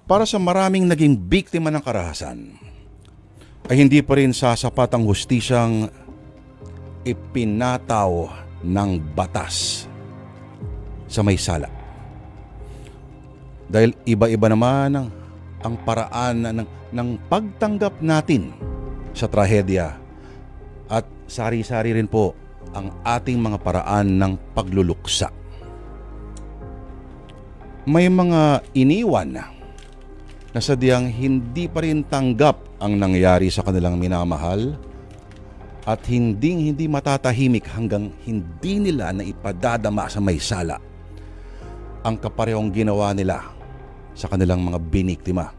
para sa maraming naging biktima ng karahasan, ay hindi pa rin sasapat ang hustisyang ipinataw ng batas sa may sala. Dahil iba-iba naman ang paraan ng pagtanggap natin sa trahedya at sari-sari rin po ang ating mga paraan ng pagluluksa. May mga iniwan na sadyang hindi pa rin tanggap ang nangyari sa kanilang minamahal at hindi matatahimik hanggang hindi nila na ipadadama sa may sala ang kaparehong ginawa nila sa kanilang mga biniktima.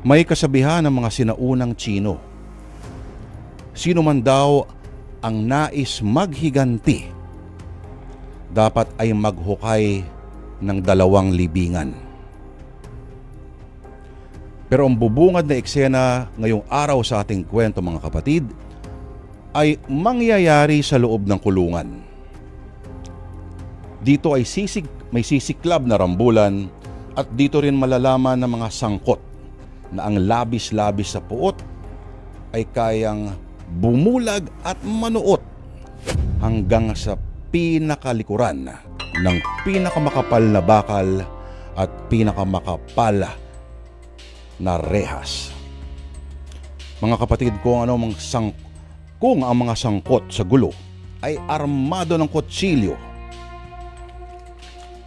May kasabihan ng mga sinaunang Tsino, sino man daw ang nais maghiganti, dapat ay maghukay ng 2 libingan. Pero ang bubungad na eksena ngayong araw sa ating kwento, mga kapatid, ay mangyayari sa loob ng kulungan. Dito ay may sisiklab na rambulan at dito rin malalaman ng mga sangkot na ang labis-labis sa puot ay kayang bumulag at manuot hanggang sa pinakalikuran ng pinakamakapal na bakal at pinakamakapal na rehas. Mga kapatid, kung ang mga sangkot sa gulo ay armado ng kutsilyo,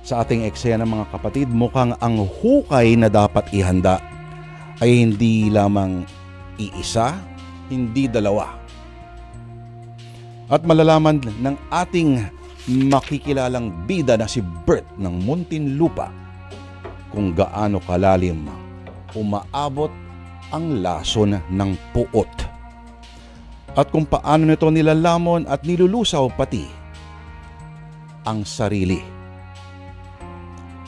sa ating eksena, mga kapatid, mukhang ang hukay na dapat ihanda ay hindi lamang iisa, hindi 2. At malalaman ng ating makikilalang bida na si Bert ng Muntinlupa kung gaano kalalim umaabot ang lason ng puot at kung paano nito nilalamon at nilulusaw pati ang sarili.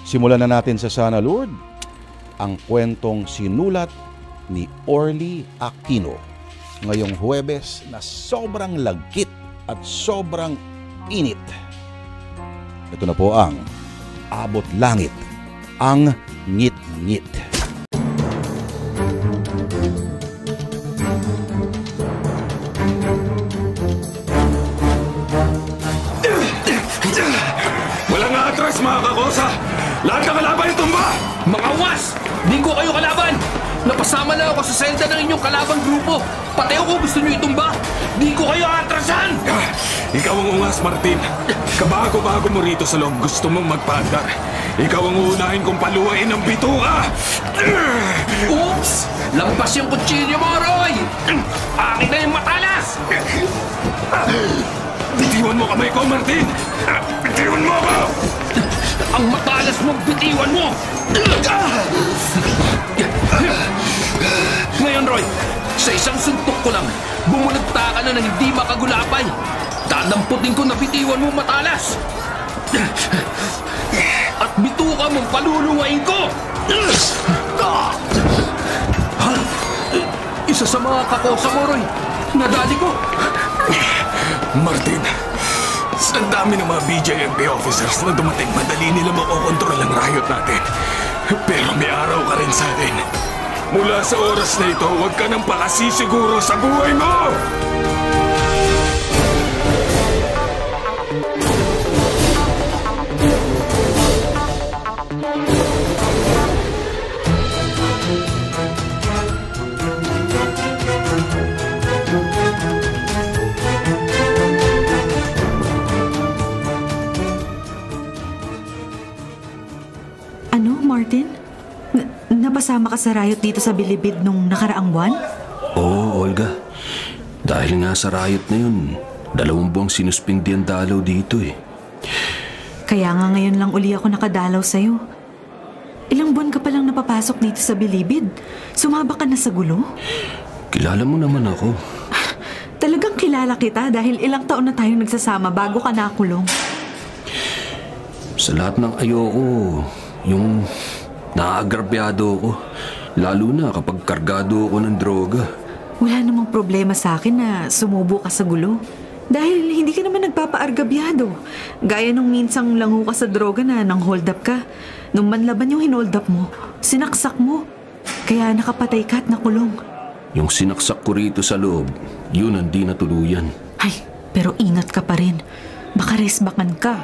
Simulan na natin sa Sana Lord ang kwentong sinulat ni Orly Aquino ngayong Huwebes na sobrang lagkit at sobrang init. Ito na po ang Abot Langit, ang Ngit-Ngit. Walang atras, mga kakosa! Lahat ng kalaban ay tumba! Mga was! Di ko kayo kalaban! Napasama na ako sa selda ng inyong kalabang grupo. Pati ako gusto nyo itumba. Di ko kayo atrasan! Ikaw ang ungas, Martin. Kabago-bago mo rito sa loob, gusto mong magpaandar. Ikaw ang uunahin kong paluwain ng bituka! Oops! Lampas yung kutsilyo mo, Roy! Akin na yung matalas! Bitiwan mo kamay ko, Martin! Bitiwan mo ako! Ang matalas mong bitiwan mo! Ngayon, Roy, sa isang suntok ko lang, bumulagta ka na ng hindi makagulapay. Dadamputin ko na bitiwan mo matalas. At bituka mong paluluwain ko! Ha? Isa sa mga kakosa mo, Roy. Nadali ko. Martin, ang dami ng mga BJMP officers na dumating, madali nila makokontrol ang riot natin. Pero may araw ka rin sa akin. Mula sa oras na ito, huwag ka nang pakasisiguro sa buhay mo! Martin? Napasama ka sa riot dito sa Bilibid nung nakaraang buwan? Oo, Olga. Dahil nga sa riot na yun, 2 buwang sinuspindi ang dalaw dito eh. Kaya nga ngayon lang uli ako nakadalaw sa'yo. Ilang buwan ka palang napapasok dito sa Bilibid. Sumaba ka na sa gulo? Kilala mo naman ako. Talagang kilala kita dahil ilang taon na tayong nagsasama bago ka nakulong. Sa lahat ng ayoko, yung naagrabyado ko. Lalo na kapag kargado ako ng droga. Wala namang problema sa akin na sumubo ka sa gulo. Dahil hindi ka naman nagpapaargabyado. Gaya nung minsang lango ka sa droga na nang hold up ka. Nung manlaban yung hinold up mo, sinaksak mo. Kaya nakapatay ka at nakulong. Yung sinaksak ko rito sa loob, yun ang di natuluyan. Ay, pero ingat ka pa rin. Baka resbakan ka.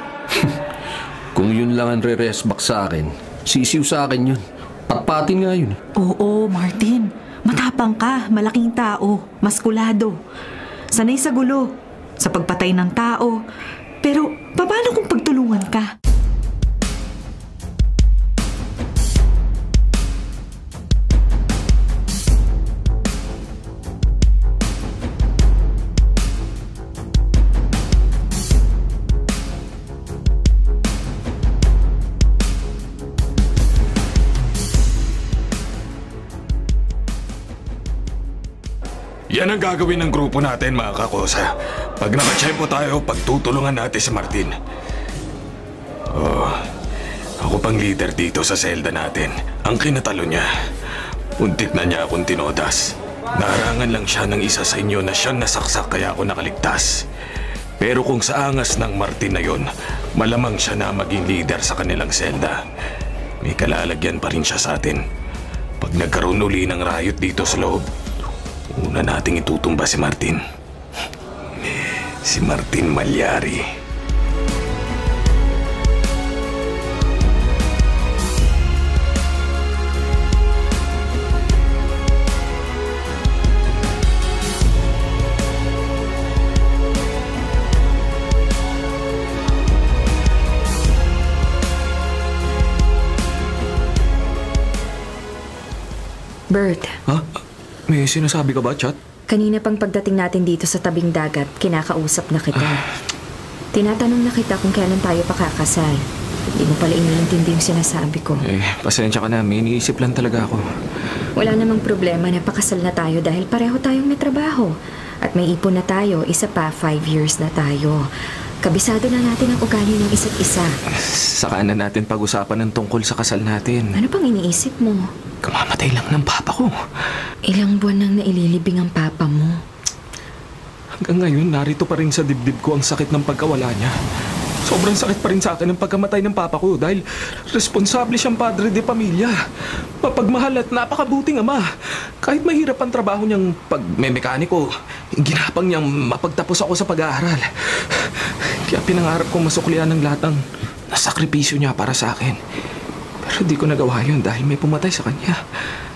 Kung yun lang ang re-resback sa akin, sisiw sa akin yun. Patpatin nga yun. Oo, Martin. Matapang ka, malaking tao, maskulado. Sanay sa gulo, sa pagpatay ng tao. Pero paano kung pagtulungan ka? Yan ang gagawin ng grupo natin, mga kakosa. Pag nakatsyempo tayo, pagtutulungan natin si Martin. Ako pang leader dito sa selda natin. Ang kinatalo niya, untik na niya akong tinodas. Naharangan lang siya ng isa sa inyo na siyang nasaksak kaya ako nakaligtas. Pero kung sa angas ng Martin na yon, malamang siya na maging leader sa kanilang selda. May kalalagyan pa rin siya sa atin. Pag nagkaroon uli ng riot dito sa loob, una nating itutumba si Martin. Si Martin Malyari. Bert. Ha? May sinasabi ka ba, Chat? Kanina pang pagdating natin dito sa tabing dagat, kinakausap na kita. Tinatanong na kita kung kailan tayo pakakasal. Hindi mo pala iniintindi yung sinasabi ko. Pasensya ka na. May iniisip lang talaga ako. Wala namang problema na pakasal na tayo dahil pareho tayong may trabaho. At may ipon na tayo, isa pa 5 years na tayo. Kabisado na natin ang ugali ng isa't isa. Saka na natin pag-usapan ng tungkol sa kasal natin. Ano pang iniisip mo? Kamamatay lang ng papa ko. Ilang buwan nang naililibing ang papa mo. Hanggang ngayon, narito pa rin sa dibdib ko ang sakit ng pagkawala niya. Sobrang sakit pa rin sa akin ang pagkamatay ng papa ko dahil responsable siyang padre de pamilya. Mapagmahal at napakabuting ama. Kahit mahirap ang trabaho niyang pagmemekaniko, ginapang niyang mapagtapos ako sa pag-aaral. Kaya pinangarap kong masuklian ng lahat ng nasakripisyo niya para sa akin. Pero di ko nagawa yun dahil may pumatay sa kanya.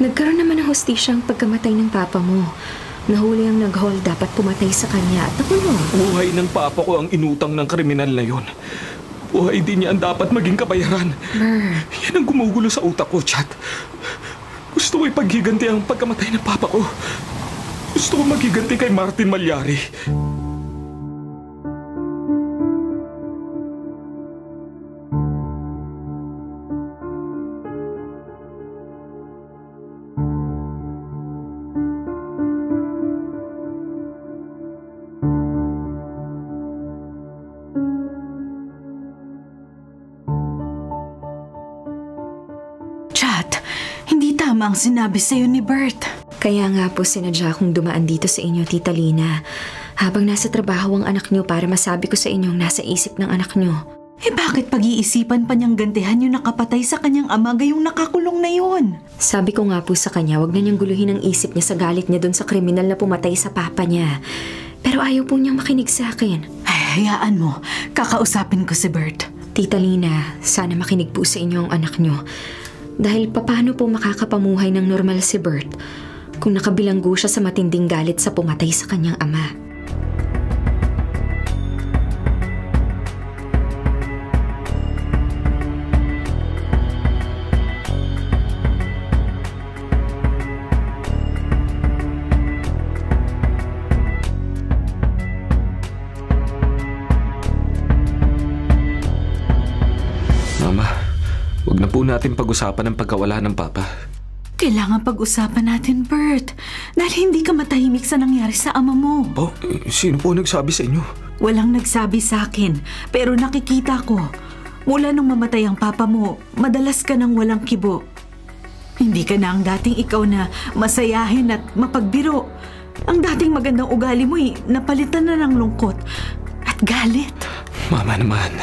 Nagkaroon naman ng hustisya ang pagkamatay ng papa mo. Nahuli ang nag-hold dapat pumatay sa kanya at nakulong. Buhay ng papa ko ang inutang ng kriminal na yon. Buhay din niya ang dapat maging kabayaran. Yan ang gumugulo sa utak ko, Chat. Gusto ko ipaghiganti ang pagkamatay ng papa ko. Gusto ko maghiganti kay Martin Malyari. Tama ang sinabi sa'yo ni Bert. Kaya nga po sinadya kong dumaan dito sa inyo, Tita Lina. Habang nasa trabaho ang anak niyo para masabi ko sa inyong nasa isip ng anak niyo. Bakit pag-iisipan pa niyang gantihan yung nakapatay sa kanyang ama gayong nakakulong na yun? Sabi ko nga po sa kanya, wag na niyang guluhin ang isip niya sa galit niya dun sa kriminal na pumatay sa papa niya. Pero ayaw po niyang makinig sa akin. Hayaan mo, kakausapin ko si Bert. Tita Lina, sana makinig po sa inyo ang anak niyo. Dahil paano po makakapamuhay ng normal si Bert kung nakabilanggo siya sa matinding galit sa pumatay sa kanyang ama? Huwag na po natin pag-usapan ang pagkawala ng papa. Kailangan pag-usapan natin, Bert. Dahil hindi ka matahimik sa nangyari sa ama mo. Sino po nagsabi sa inyo? Walang nagsabi sa akin, pero nakikita ko. Mula nung mamatay ang papa mo, madalas ka nang walang kibo. Hindi ka na ang dating ikaw na masayahin at mapagbiro. Ang dating magandang ugali mo napalitan na ng lungkot at galit. Mama naman.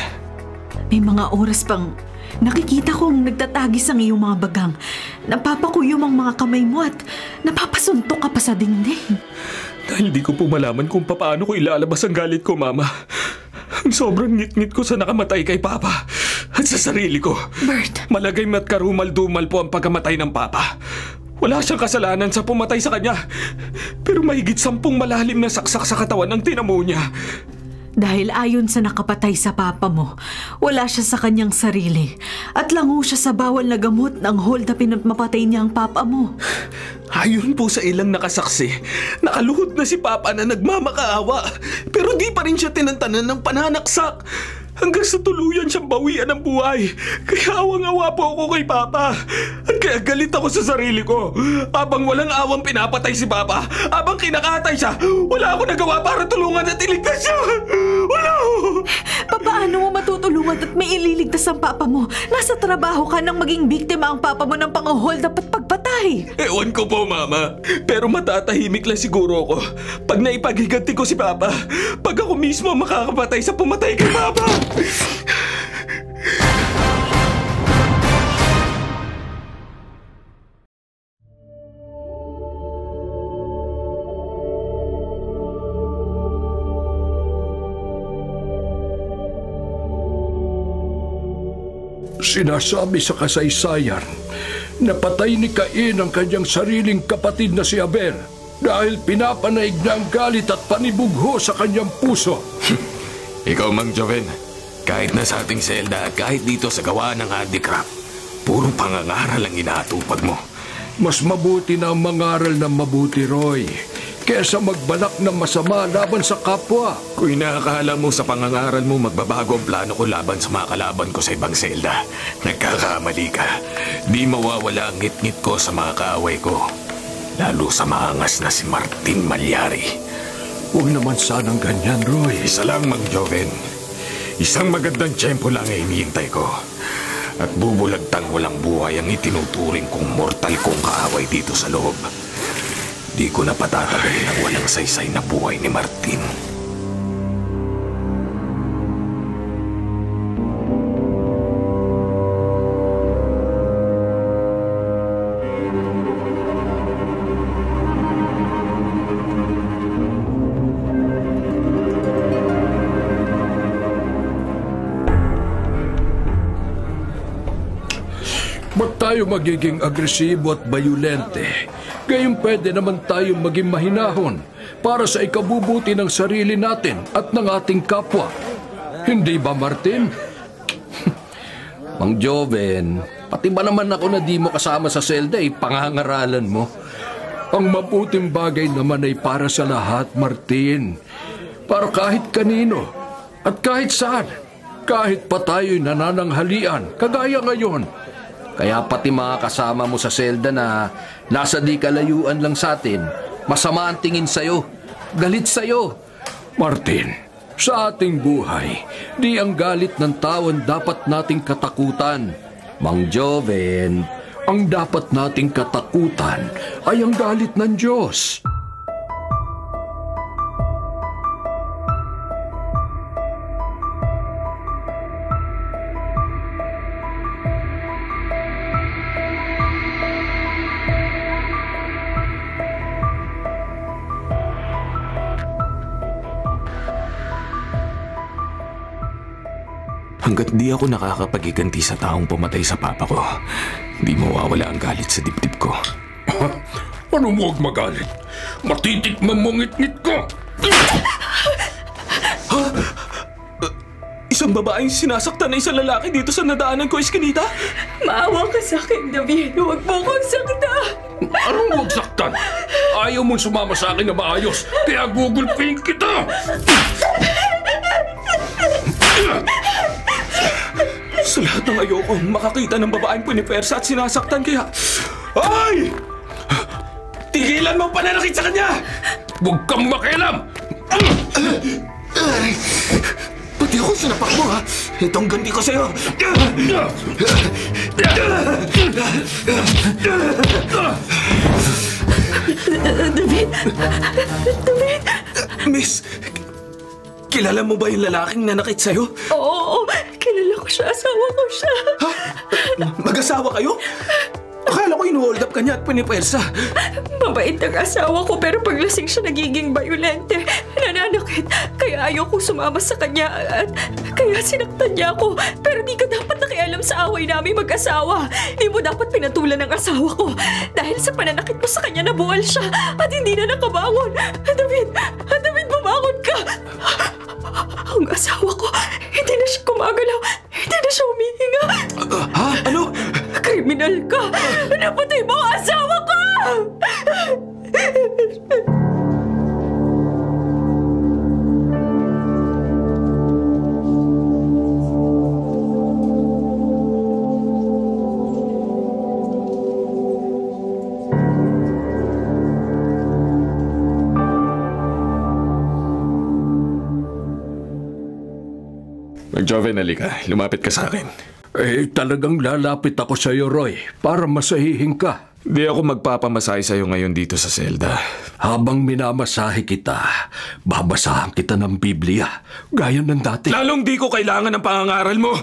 May mga oras pang Nakikita kong nagtatagis ang iyong mga bagang. Napapakuyom ang mga kamay mo at napapasuntok ka pa sa dingding. Dahil di ko po malaman kung paano ko ilalabas ang galit ko, Mama. Ang sobrang ngit-ngit ko sa nakamatay kay Papa at sa sarili ko. Bert! Malagay at karumal-dumal po ang pagkamatay ng Papa. Wala siyang kasalanan sa pumatay sa kanya. Pero mahigit 10 malalim na saksak sa katawan ang tinamo niya. Dahil ayon sa nakapatay sa papa mo, wala siya sa kanyang sarili at lango siya sa bawal na gamot ng hold-upin at mapatay niya ang papa mo. Ayon po sa ilang nakasaksi, nakaluhod na si Papa na nagmamakaawa pero di pa rin siya tinantanan ng pananaksak. Hanggang sa tuluyan siyang bawian ng buhay. Kaya awang-awa po ako kay Papa. At kaya galit ako sa sarili ko. Habang walang awang pinapatay si Papa, habang kinakatay siya, wala ako nagawa para tulungan at iligtas siya. Wala! Paano mo matutulungan at may ililigtas ang papa mo? Nasa trabaho ka nang maging biktima ang papa mo ng pang-hold up at pagpatay. Ewan ko po, Mama. Pero matatahimik lang siguro ako pag naipaghiganti ko si Papa. Pag ako mismo makakapatay sa pumatay kay Papa. Sinasabi sa kasaysayan na patay ni Cain ang kanyang sariling kapatid na si Abel dahil pinapanaig na ang galit at panibugho sa kanyang puso. Ikaw, Mang Joven, kahit na sa ating selda at kahit dito sa gawa ng handicraft, puro pangangaral ang inaatupag mo. Mas mabuti na ang mangaral ng mabuti, Roy, kesa magbalak ng masama laban sa kapwa. Kung inakala mo sa pangangaral mo magbabago ang plano ko laban sa mga kalaban ko sa ibang selda, nagkakamali ka. Di mawawala ang ngit-ngit ko sa mga kaaway ko, lalo sa maangas na si Martin Malyari. Huwag naman sanang ganyan, Roy. Isa lang, Mang Joven. Isang magandang tiyempo lang ay hinihintay ko. At bubulagtang walang buhay ang itinuturing kong mortal kong kaaway dito sa loob. Di ko na patatagalin ang walang saysay na buhay ni Martin. Ba't tayo magiging agresibo at bayulente? Gayong pwede naman tayong maging mahinahon para sa ikabubuti ng sarili natin at ng ating kapwa. Hindi ba, Martin? Mang Joven, pati ba naman ako na di mo kasama sa selda pangangaralan mo? Ang mabuting bagay naman ay para sa lahat, Martin. Para kahit kanino at kahit saan. Kahit pa tayo'y nanananghalian, kagaya ngayon. Kaya pati mga kasama mo sa selda na nasa di kalayuan lang sa atin, masama ang tingin sa'yo, galit sa'yo. Martin, sa ating buhay, di ang galit ng tao ang dapat nating katakutan. Mang Joven, ang dapat nating katakutan ay ang galit ng Diyos. Hanggat di ako nakakapag-iganti sa taong pumatay sa papa ko, di mawawala ang galit sa dibdib ko. Ano mo huwag magalit? Matitikman mo ngit-ngit ko! Ha? Isang babaeng sinasaktan na isang lalaki dito sa nadaanan ko, Eskinita? Maawa ka sa akin, David. Huwag mo akong sakta. Anong huwag saktan? Ayaw mong sumama sa akin na maayos, kaya gugulpin kita! Sa lahat ng ayoko makakita ng babaeng punipersa at sinasaktan kaya... Ay! Tigilan mo ang pananakit sa kanya! Huwag kang makialam! Pati ako sinapak mo, ha? Itong ganti ko sa'yo! David! David! Miss, kilala mo ba yung lalaking nanakit sa'yo? Oo, kilala ko siya. Asawa ko siya. Ha? Mag-asawa kayo? Akala ko inu-hold up ka niya at pinipersa. Mabait ang asawa ko pero paglasing siya nagiging bayolente. Nananakit. Kaya ayoko sumama sa kanya at kaya sinaktan niya ako. Pero di ka dapat nakialam sa away namin mag-asawa. Di mo dapat pinatulan ang asawa ko. Dahil sa pananakit mo sa kanya nabuwal siya at hindi na nakabangon. David, bumangon ka! Ang asawa ko, hindi na siya gumagalaw. Hindi na siya humihinga. Ha? Ano? Kriminal ka! Napatay mo ang asawa ko! Joven, halika. Lumapit ka sa akin. Talagang lalapit ako sa iyo, Roy, para masahihin ka. Di ako magpapamasahe sa'yo ngayon dito sa selda. Habang minamasahe kita, babasahan kita ng Biblia, gaya ng dati. Lalong di ko kailangan ng pangangaral mo.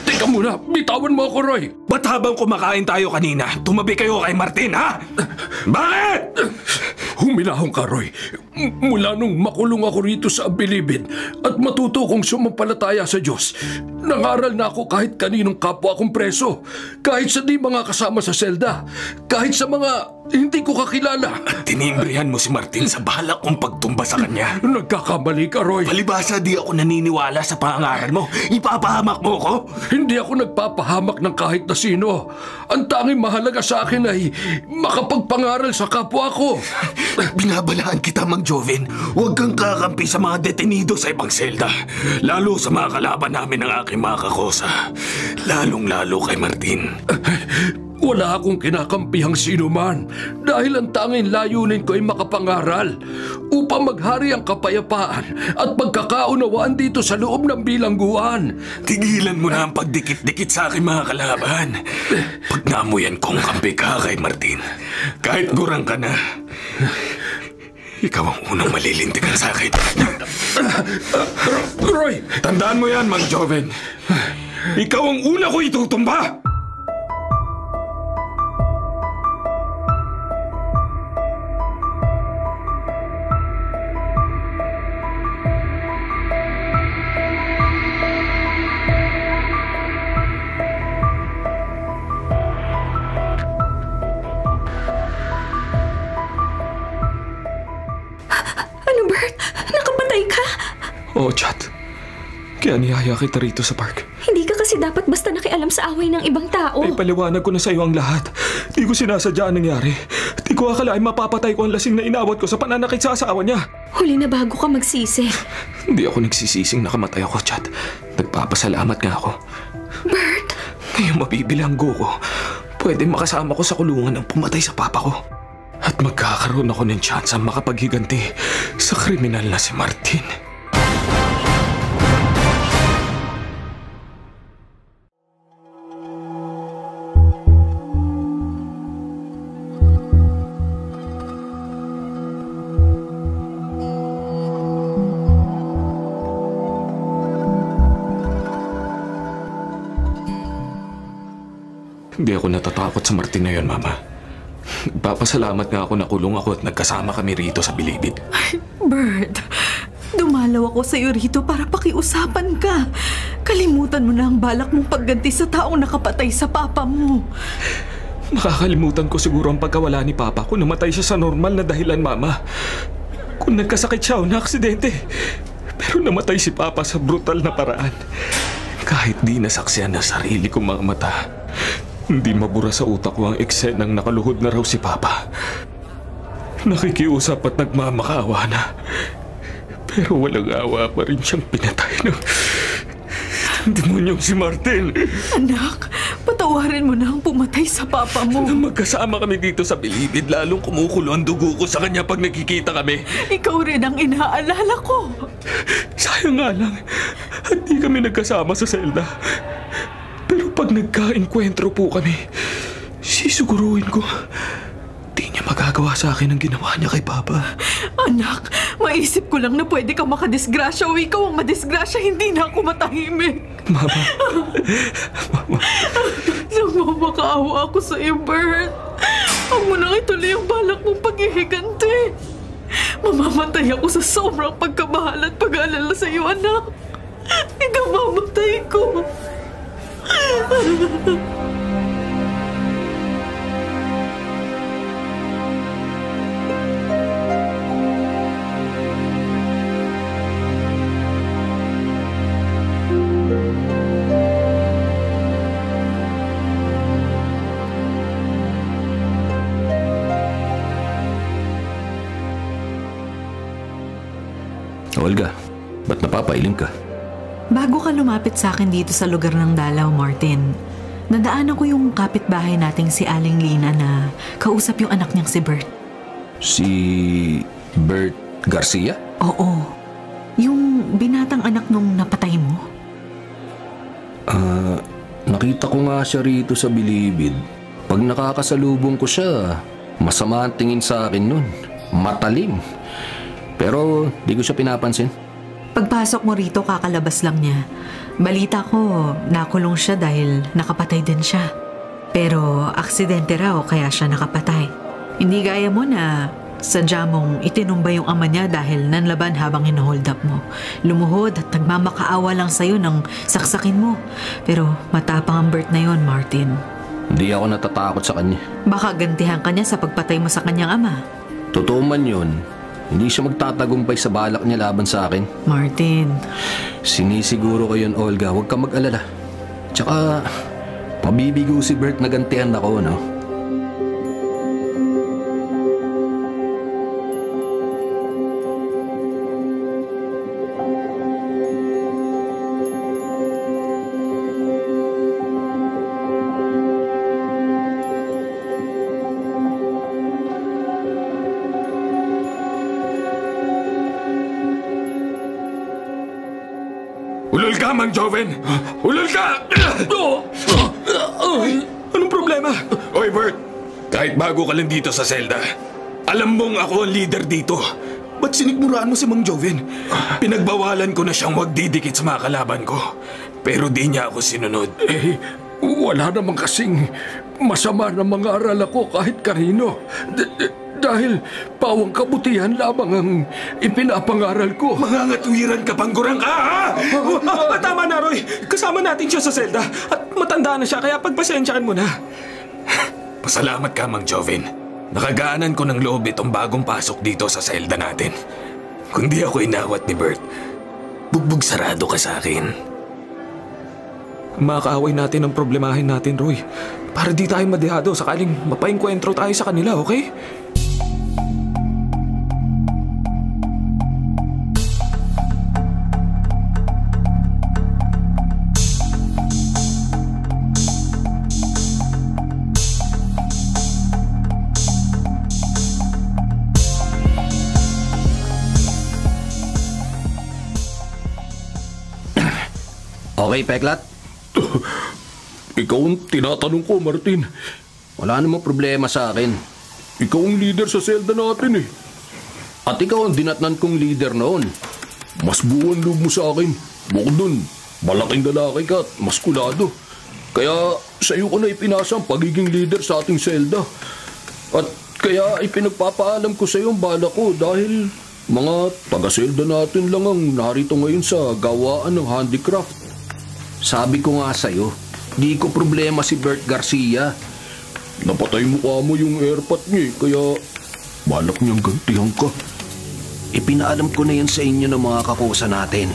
Teka muna, bitawan mo ako, Roy. Ba't habang kumakain tayo kanina, tumabi kayo kay Martin, ha? Bakit? Huminahon ka, Roy. Mula nung makulong ako rito sa Abilibid at matuto kong sumampalataya sa Diyos, nangaral na ako kahit kaninong kapwa akong preso, kahit sa di mga kasama sa selda, kahit sa mga hindi ko kakilala. At tinimbrihan mo si Martin sa balak kong pagtumba sa kanya. Nagkakamali ka, Roy. Palibasa di ako naniniwala sa pangangaral mo. Ipapahamak mo ko? Hindi ako nagpapahamak ng kahit na sino. Ang tanging mahalaga sa akin ay makapagpangaral sa kapwa ko. Binabalaan kita, Mang Joven. Huwag kang kakampi sa mga detenido sa ibang selda. Lalo sa mga kalaban namin ng aking mga kakosa. Lalong-lalo kay Martin. Wala akong kinakampihang sino man dahil ang tanging layunin ko ay makapangaral upang maghari ang kapayapaan at pagkakaunawaan dito sa loob ng bilangguan. Tigilan mo na ang pagdikit-dikit sa aking mga kalaban. Pag naamuyan kong kampi ka kay Martin, kahit gurang ka na, ikaw ang unang malilintikan sa akin. Roy! Tandaan mo yan, Mang Joven. Ikaw ang una ko itutumba! Oo, Chat. Kaya niyaya kita rito sa park. Hindi ka kasi dapat basta nakialam sa away ng ibang tao. Paliwanag ko na sa iyo ang lahat. Di ko sinasadya ang nangyari. Di ko akalain mapapatay ko ang lasing na inawat ko sa pananakit sa asawa niya. Huli na bago ka magsisi. Hindi ako nagsisising nakamatay ako, Chat. Nagpapasalamat nga ako. Bert! Ngayon mabibilanggo ko. Pwede makasama ko sa kulungan ang pumatay sa papa ko. At magkakaroon ako ng tsansa makapaghiganti sa kriminal na si Martin. Hindi ako natatakot sa Martin na yun, Mama. Papasalamat nga ako na kulong ako at nagkasama kami rito sa Bilibid. Bert, dumalaw ako sa iyo rito para pakiusapan ka. Kalimutan mo na ang balak mong pagganti sa taong nakapatay sa papa mo. Nakakalimutan ko siguro ang pagkawala ni Papa kung namatay siya sa normal na dahilan, Mama. Kung nagkasakit siya o na-aksidente. Pero namatay si Papa sa brutal na paraan. Kahit di nasaksihan na sarili kong mga mata, hindi mabura sa utak ko ang eksenang nakaluhod na raw si Papa. Nakikiusap at nagmamakaawa na. Pero walang awa pa rin siyang pinatay ng demonyong si Martin. Anak, patawarin mo na ang pumatay sa papa mo. Nang magkasama kami dito sa Bilibid, lalong kumukulo ang dugo ko sa kanya pag nakikita kami. Ikaw rin ang inaalala ko. Sayang nga lang, at di kami nagkasama sa selda. Pero pag nagka-enkwentro po kami, sisiguruhin ko, di niya magagawa sa akin ang ginawa niya kay Papa. Anak, maisip ko lang na pwede kang makadisgrasya o ikaw ang madisgrasya, hindi na ako matahimik. Mama. Mama. Nagmamakaawa ako sa iyo, Bert. Huwag mo nang ituloy ang balak mong paghihiganti. Mamamatay ako sa sobrang pagkamahal at pag-aalala sa iyo, anak. Ikamamatay ko. Olga, ba't napapailing ka? Bago ka lumapit sa akin dito sa lugar ng Dalaw, Martin, nadaanan ko yung kapitbahay nating si Aling Lina na kausap yung anak niyang si Bert. Si Bert Garcia? Oo. Yung binatang anak nung napatay mo. Nakita ko nga siya rito sa Bilibid. Pag nakakasalubong ko siya, masama ang tingin sa akin nun. Matalim. Pero di ko siya pinapansin. Pagpasok mo rito, kakalabas lang niya. Balita ko, nakulong siya dahil nakapatay din siya. Pero aksidente raw kaya siya nakapatay. Hindi gaya mo na sadya mong itinumba yung ama niya dahil nanlaban habang hinahold up mo. Lumuhod at nagmamakaawa lang sa'yo nang saksakin mo. Pero matapang ang Bert na yon, Martin. Hindi ako natatakot sa kanya. Baka gantihan ka niya sa pagpatay mo sa kanyang ama. Totoo man yun, hindi siya magtatagumpay sa balak niya laban sa akin. Martin. Sinisiguro ko yun, Olga. Huwag ka mag-alala. Tsaka, pabibigo si Bert na gantihan ako, no? Ulol ka, Mang Joven! Ulol ka! Anong problema? Oy, Bert! Kahit bago ka lang dito sa selda, alam mong ako ang leader dito. Ba't sinigmuraan mo si Mang Joven? Pinagbawalan ko na siyang magdidikit sa mga kalaban ko. Pero di niya ako sinunod. Wala namang kasing masama na mangaral ako kahit kanino. Dahil pawang kabutihan lamang ang ipinapangaral ko. Mangangatwiran ka, panggurang ka, ha? Tama na, Roy. Kasama natin siya sa selda. At matanda na siya, kaya pagpasensyaan mo na. Pasalamat ka, Mang Joven. Nakagaanan ko ng loob itong bagong pasok dito sa selda natin. Kung di ako inawat ni Bert, bugbog sarado ka sa akin. Makaaway natin ang problemahin natin, Roy. Para di tayo madihado sakaling mapaengkwentro tayo sa kanila, okay? Okay, Peklat? Ikaw ang tinatanong ko, Martin. Wala namang problema sa akin. Ikaw ang leader sa selda natin eh. At ikaw ang dinatnan kong leader noon. Mas buwan loob mo sa akin. Bukod dun, malaking lalaki ka at maskulado. Kaya sa'yo ko na ipinasa ang pagiging leader sa ating selda. At kaya ipinagpapaalam ko sa'yo ang bala ko dahil mga taga-selda natin lang ang narito ngayon sa gawaan ng handicraft. Sabi ko nga sa'yo, di ko problema si Bert Garcia. Napatay mo yung airpot niya kaya balak niyang gantihan ka. Ipinaalam ko na yan sa inyo ng mga kakusa natin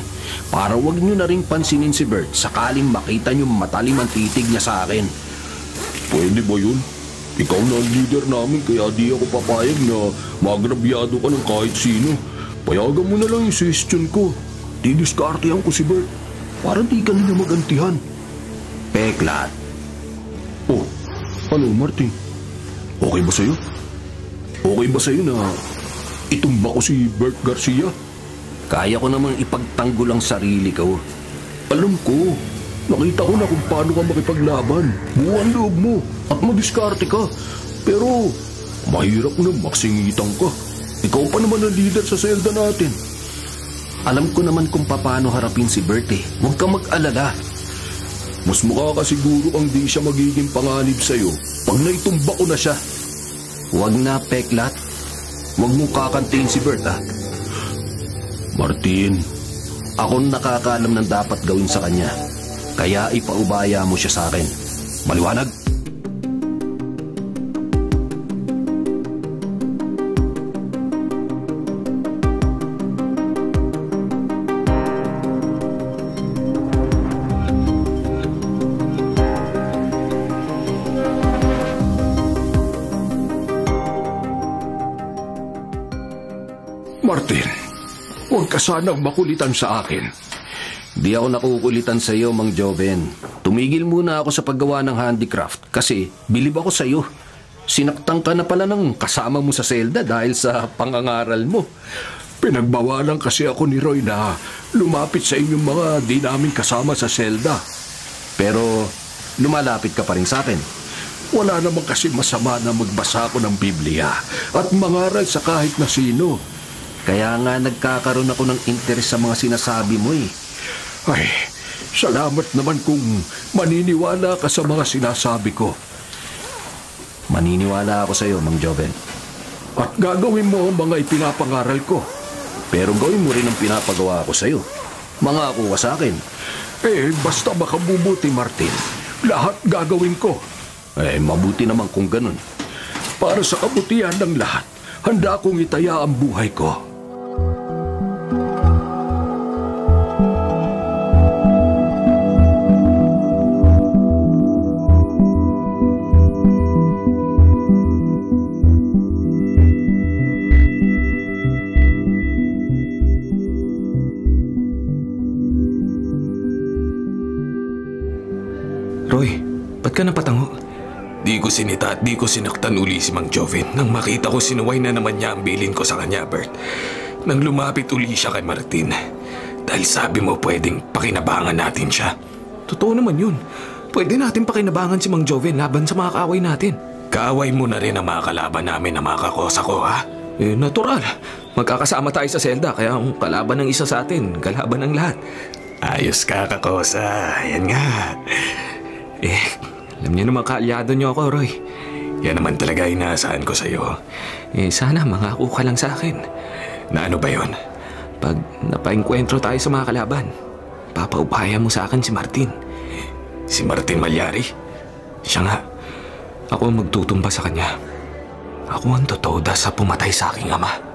para wag nyo na ring pansinin si Bert sakaling makita nyo matalim ang titig niya sa akin. Pwede ba yun? Ikaw na ang leader namin kaya di ako papayag na magrabyado ka ng kahit sino. Payagan mo na lang yung suggestion ko. Didiskartehan ko si Bert para di ka nila magantihan. Peklat. Oh, ano Martin? Okay ba sa'yo? Okay ba sa'yo na itumba ko si Bert Garcia? Kaya ko namang ipagtanggol ang sarili ko. Alam ko. Nakita ko na kung paano ka makipaglaban. Buwan loob mo at madiskarte ka. Pero Mahirap na magsingitang ka. Ikaw pa naman ang leader sa selda natin. Alam ko naman kung paano harapin si Bert eh. Huwag kang mag-alala. Mas makakasiguro ang di siya magiging panganib sa'yo pag naitumba ko na siya. Huwag na, Peklat. Huwag mong kakantiin si Bert, ha? Martin, ako nakakaalam ng dapat gawin sa kanya. Kaya ipaubaya mo siya sa akin. Maliwanag? Martin, huwag ka sanang makulitan sa akin. Di ako nakukulitan sa iyo, Mang Joven. Tumigil muna ako sa paggawa ng handicraft kasi bilib ako sa iyo. Sinaktan ka na pala ng kasama mo sa selda dahil sa pangangaral mo. Pinagbawalan kasi ako ni Roy na lumapit sa inyong mga di namin kasama sa selda. Pero lumalapit ka pa rin sa akin. Wala naman kasi masama na magbasa ako ng Biblia at mangaral sa kahit na sino. Kaya nga nagkakaroon ako ng interes sa mga sinasabi mo eh. Ay, salamat naman kung maniniwala ka sa mga sinasabi ko. Maniniwala ako sa iyo, Mang Joven. At gagawin mo ang mga ipinapangaral ko. Pero gawin mo rin ang pinapagawa ko sa iyo. Mangako ka sa akin. Basta makabubuti, Martin. Lahat gagawin ko. Mabuti naman kung ganun. Para sa kabutihan ng lahat, handa kong itaya ang buhay ko. Roy, ba't ka napatango? Di ko sinita at di ko sinaktan uli si Mang Joven nang makita ko sinuway na naman niya ang bilin ko sa kanya, Bert. Nang lumapit uli siya kay Martin. Dahil sabi mo pwedeng pakinabangan natin siya. Totoo naman yun. Pwede natin pakinabangan si Mang Joven laban sa mga kaaway natin. Kaaway mo na rin ang mga kalaban namin na mga kakosa ko, ha? Natural. Magkakasama tayo sa selda kaya ang kalaban ng isa sa atin, kalaban ng lahat. Ayos ka, kakosa. Yan nga. Alam niyo naman kaalyado niyo ako, Roy. Yan naman talaga inaasahan ko sa'yo. Sana mangako ka lang sa akin. Na ano ba yun? Pag napaengkwentro tayo sa mga kalaban, papaubaya mo sa akin si Martin. Si Martin Malyari? Siya nga. Ako ang magtutumba sa kanya. Ako ang totoda sa pumatay sa aking ama.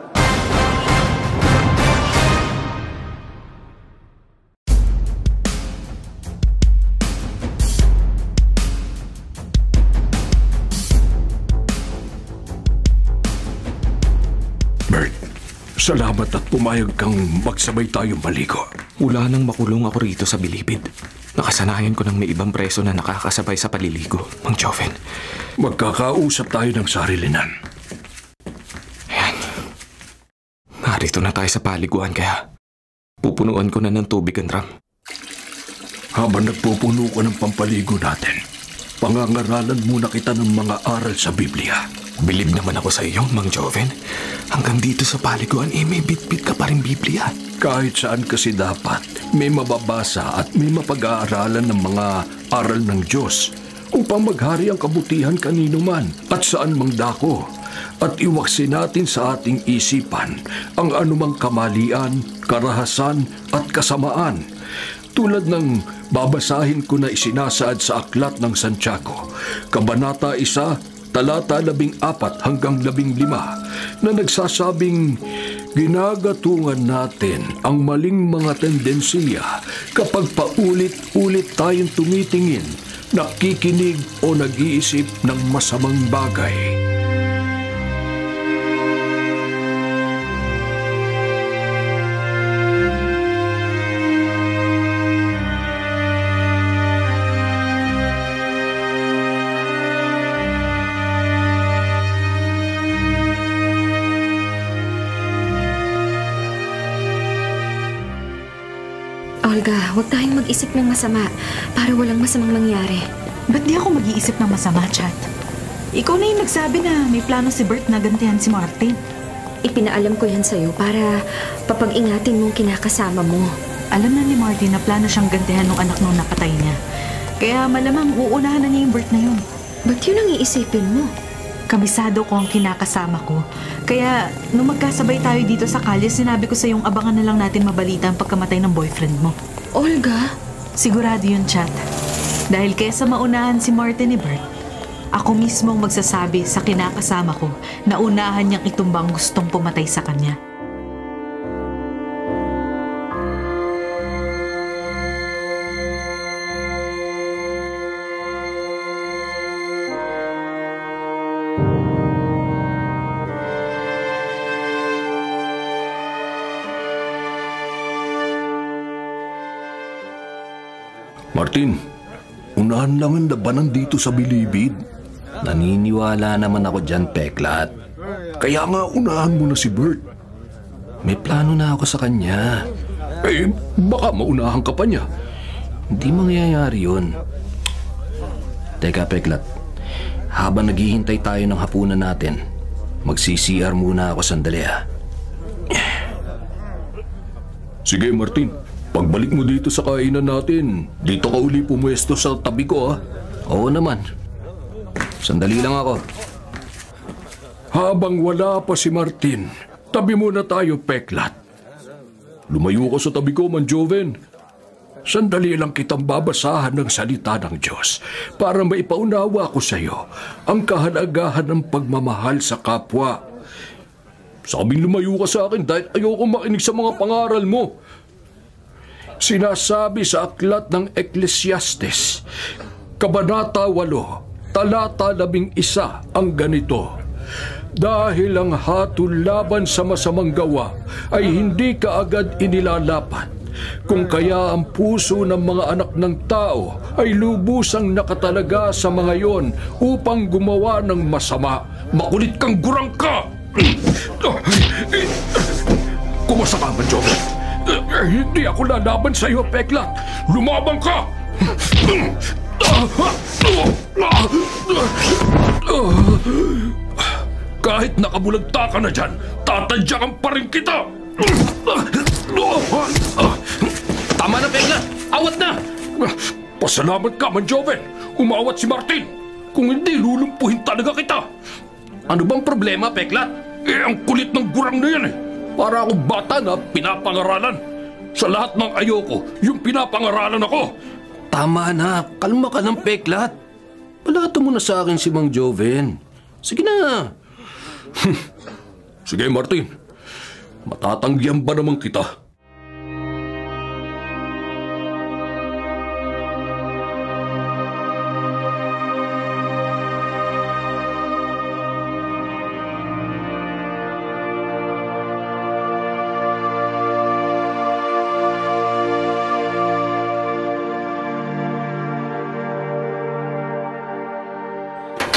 Salamat at pumayag kang magsabay tayong maligo. Wala nang makulong ako rito sa bilibid. Nakasanayan ko ng may ibang preso na nakakasabay sa paliligo, Mang Joven. Magkakausap tayo ng sarilinan. Ayan. Narito na tayo sa paliguan kaya pupunuan ko na ng tubig ang drum. Habang nagpupuno ko ng pampaligo natin, pangangaralan muna kita ng mga aral sa Biblia. Bilib naman ako sa iyo, Mang Joven. Hanggang dito sa paliguan, may bit-bit ka pa rin Biblia. Kahit saan kasi dapat, may mababasa at may mapag-aaralan ng mga aral ng Diyos upang maghari ang kabutihan kanino man at saan mang dako. At iwaksin natin sa ating isipan ang anumang kamalian, karahasan at kasamaan. Tulad ng babasahin ko na isinasaad sa Aklat ng Santiago, Kabanata 1, Talata 14 hanggang 15 na nagsasabing ginagatungan natin ang maling mga tendensiya kapag paulit-ulit tayong tumitingin, nakikinig o nag-iisip ng masamang bagay. Olga, huwag tayong mag-isip ng masama para walang masamang mangyari. Ba't di ako mag-iisip ng masama, Chat? Ikaw na yung nagsabi na may plano si Bert na gantihan si Martin. Ipinaalam ko yan sa'yo para papag-ingatin mong kinakasama mo. Alam na ni Martin na plano siyang gantihan ng anak nung napatay niya. Kaya malamang uunahan na niya yung Bert na yun. Ba't yun ang iisipin mo? Kabisado ko ang kinakasama ko. Kaya nung magkasabay tayo dito sa kalye, sinabi ko sa yung abangan na lang natin mabalita ang pagkamatay ng boyfriend mo. Olga? Sigurado yun, Chat. Dahil kesa maunahan si Martin ni Bert, ako mismo ang magsasabi sa kinakasama ko na unahan niyang itumbang gustong pumatay sa kanya. Martin, unahan lang ang labanan dito sa Bilibid. Naniniwala naman ako dyan, Peklat. Kaya nga unahan mo na si Bert. May plano na ako sa kanya. Baka maunahan ka pa niya. Hindi mangyayari yun. Teka, Peklat. Habang naghihintay tayo ng hapunan natin, magsi-CR muna ako sandali, ha? Sige, Martin. Pagbalik mo dito sa kainan natin, dito ka uli pumuesto sa tabi ko, ha? Oo naman. Sandali lang ako. Habang wala pa si Martin, tabi muna tayo, Peklat. Lumayo ka sa tabi ko, Manjoven. Sandali lang kitang babasahan ng salita ng Diyos para maipaunawa ko sa iyo ang kahalagahan ng pagmamahal sa kapwa. Sabing lumayo ka sa akin dahil ayoko makinig sa mga pangaral mo. Sinasabi sa aklat ng Ecclesiastes, Kabanata 8, Talata 11 ang ganito: dahil ang hatol laban sa masamang gawa ay hindi kaagad inilalapat, kung kaya ang puso ng mga anak ng tao ay lubusang nakatalaga sa mga yon upang gumawa ng masama. Makulit kang gurang ka! Kumasa ka, Manjoven. Hindi ako lalaban sa iyo, Peklat. Lumabang ka! Kahit nakabulagta ka na dyan, tatadyakan pa rin kita! Tama na, Peklat! Awat na! Pasalamat ka, Manjoven! Umawat si Martin! Kung hindi, lulumpuhin talaga kita! Ano bang problema, Peklat? Ang kulit ng gurang na yan eh! Para akong bata na pinapangaralan. Sa lahat ng ayoko, yung pinapangaralan ako. Tama na. Kalma ka ng, Peklat. Palata mo na sa akin si Mang Joven. Sige na. Sige, Martin. Matatanggihan ba naman kita?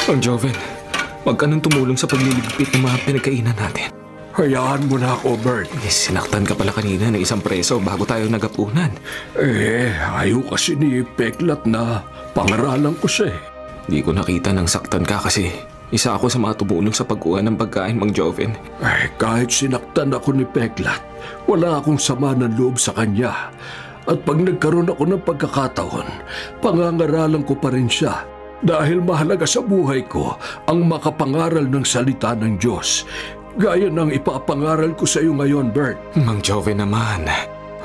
Mang Joven, wag ka nang tumulong sa pagliligpit ng mga pinagkainan natin. Hayaan mo na ako, Bert. Sinaktan ka pala kanina ng isang preso bago tayo nagapunan. Ayaw kasi ni Peklat na pangaralan ko siya eh. Hindi ko nakita nang saktan ka kasi isa ako sa mga tumulong sa pagkuha ng pagkain, Mang Joven. Kahit sinaktan ako ni Peklat, wala akong sama ng loob sa kanya. At pag nagkaroon ako ng pagkakataon, pangangaralan ko pa rin siya. Dahil mahalaga sa buhay ko ang makapangaral ng salita ng Diyos. Gaya ng ipapangaral ko sa iyo ngayon, Bert. Mang Joven naman.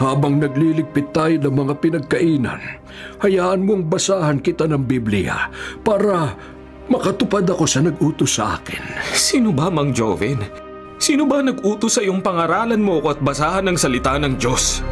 Habang nagliligpit tayo ng mga pinagkainan, hayaan mong basahan kita ng Biblia para makatupad ako sa nag-utos sa akin. Sino ba, Mang Joven? Sino ba nag-utos sa iyong pangaralan mo ko at basahan ng salita ng Diyos?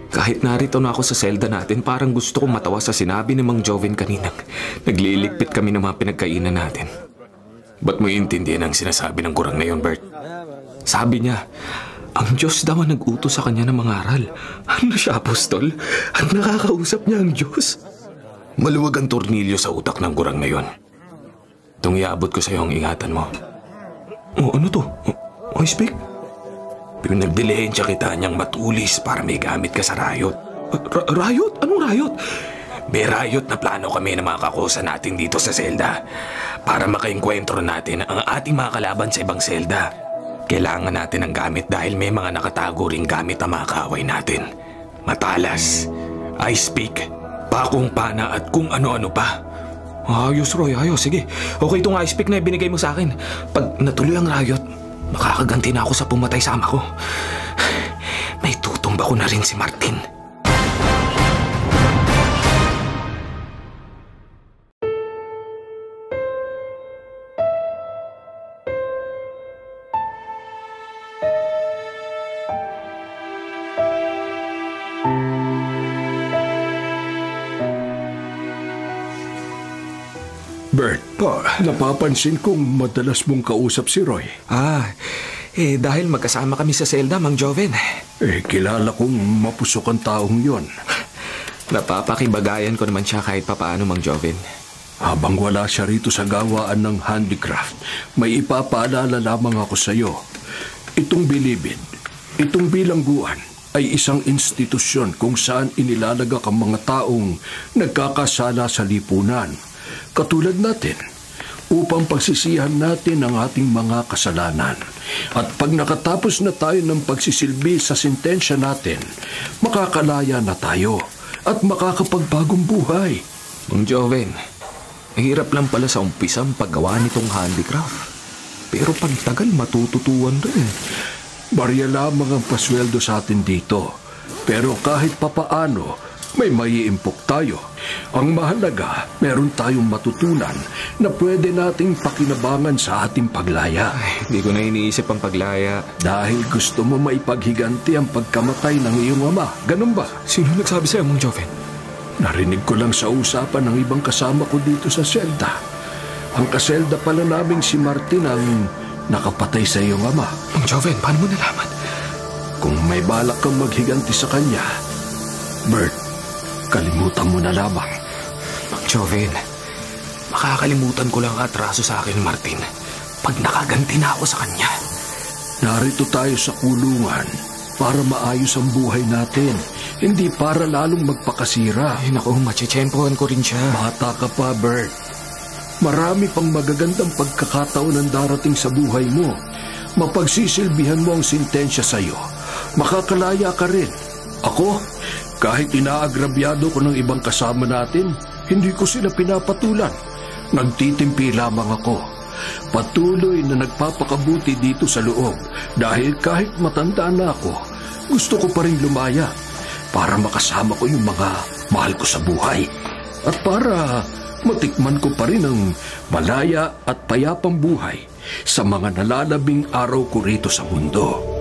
Kahit narito na ako sa selda natin, parang gusto kong matawa sa sinabi ni Mang Joven kaninang nagliligpit kami ng mga pinagkainan natin. Ba't mo iintindihan ang sinasabi ng gurang na yun, Bert? Sabi niya, ang Diyos daw ang nag-utos sa kanya ng mga aral. Ano siya, apostol? At nakakausap niya ang Diyos? Maluwag ang tornilyo sa utak ng gurang na yun. Itong iabot ko sa'yo ang ingatan mo. Ano to? Ice pick? Pinagdilihensya kita niyang matulis para may gamit ka sa riot. Riot? Anong riot? May riot na plano kami ng mga kakusa natin dito sa selda para makaengkwentro natin ang ating mga kalaban sa ibang selda. Kailangan natin ng gamit dahil may mga nakatago ring gamit ang mga kaaway natin. Matalas, ice pick, pakong pana at kung ano-ano pa. Ayos, Roy. Ayos. Sige. Okay itong ice pick na binigay mo sa akin. Pag natuloy ang riot, makakaganti na ako sa pumatay sa ama ko. May tutumba ko na rin si Martin. Bert, napapansin kong madalas mong kausap si Roy. Dahil magkasama kami sa selda, Mang Joven. Kilala kong mapusok ang taong yon. Napapakibagayan ko naman siya kahit papaano, Mang Joven. Habang wala siya rito sa gawaan ng handicraft, may ipapaalala lamang ako sa iyo. Itong bilibid, itong bilangguan, ay isang institusyon kung saan inilalagak ang mga taong nagkakasala sa lipunan. Katulad natin, upang pagsisihan natin ang ating mga kasalanan. At pag nakatapos na tayo ng pagsisilbi sa sentensya natin, makakalaya na tayo at makakapagbagong buhay. Mang Joven, mahirap lang pala sa umpisa ang paggawa nitong handicraft. Pero pagtagal matututuan rin. Barya lamang ang pasweldo sa atin dito. Pero kahit papaano, may maiimpok tayo. Ang mahalaga, meron tayong matutunan na pwede nating pakinabangan sa ating paglaya. Hindi ko na iniisip ang paglaya. Dahil gusto mo maipaghiganti ang pagkamatay ng iyong ama. Ganun ba? Sino nagsabi sa'yo, Mang Joven? Narinig ko lang sa usapan ng ibang kasama ko dito sa selda. Ang kaselda pala naming si Martin ang nakapatay sa iyong ama. Mang Joven, paano mo nalaman? Kung may balak kang maghiganti sa kanya, Bert, kalimutan mo na lamang. Mang Joven, makakalimutan ko lang atraso sa akin, Martin. Pag nakaganti na ako sa kanya. Narito tayo sa kulungan para maayos ang buhay natin, hindi para lalong magpakasira. Ay, naku, machechempohan ko rin siya. Bata ka pa, Bert. Marami pang magagandang pagkakataon ang darating sa buhay mo. Mapagsisilbihan mo ang sentensya sa'yo. Makakalaya ka rin. Ako, kahit inaagrabyado ko ng ibang kasama natin, hindi ko sila pinapatulan. Nagtitimpi lamang ako. Patuloy na nagpapakabuti dito sa loob dahil kahit matanda na ako, gusto ko pa rin lumaya para makasama ko yung mga mahal ko sa buhay. At para matikman ko pa rin ang malaya at payapang buhay sa mga nalalabing araw ko rito sa mundo.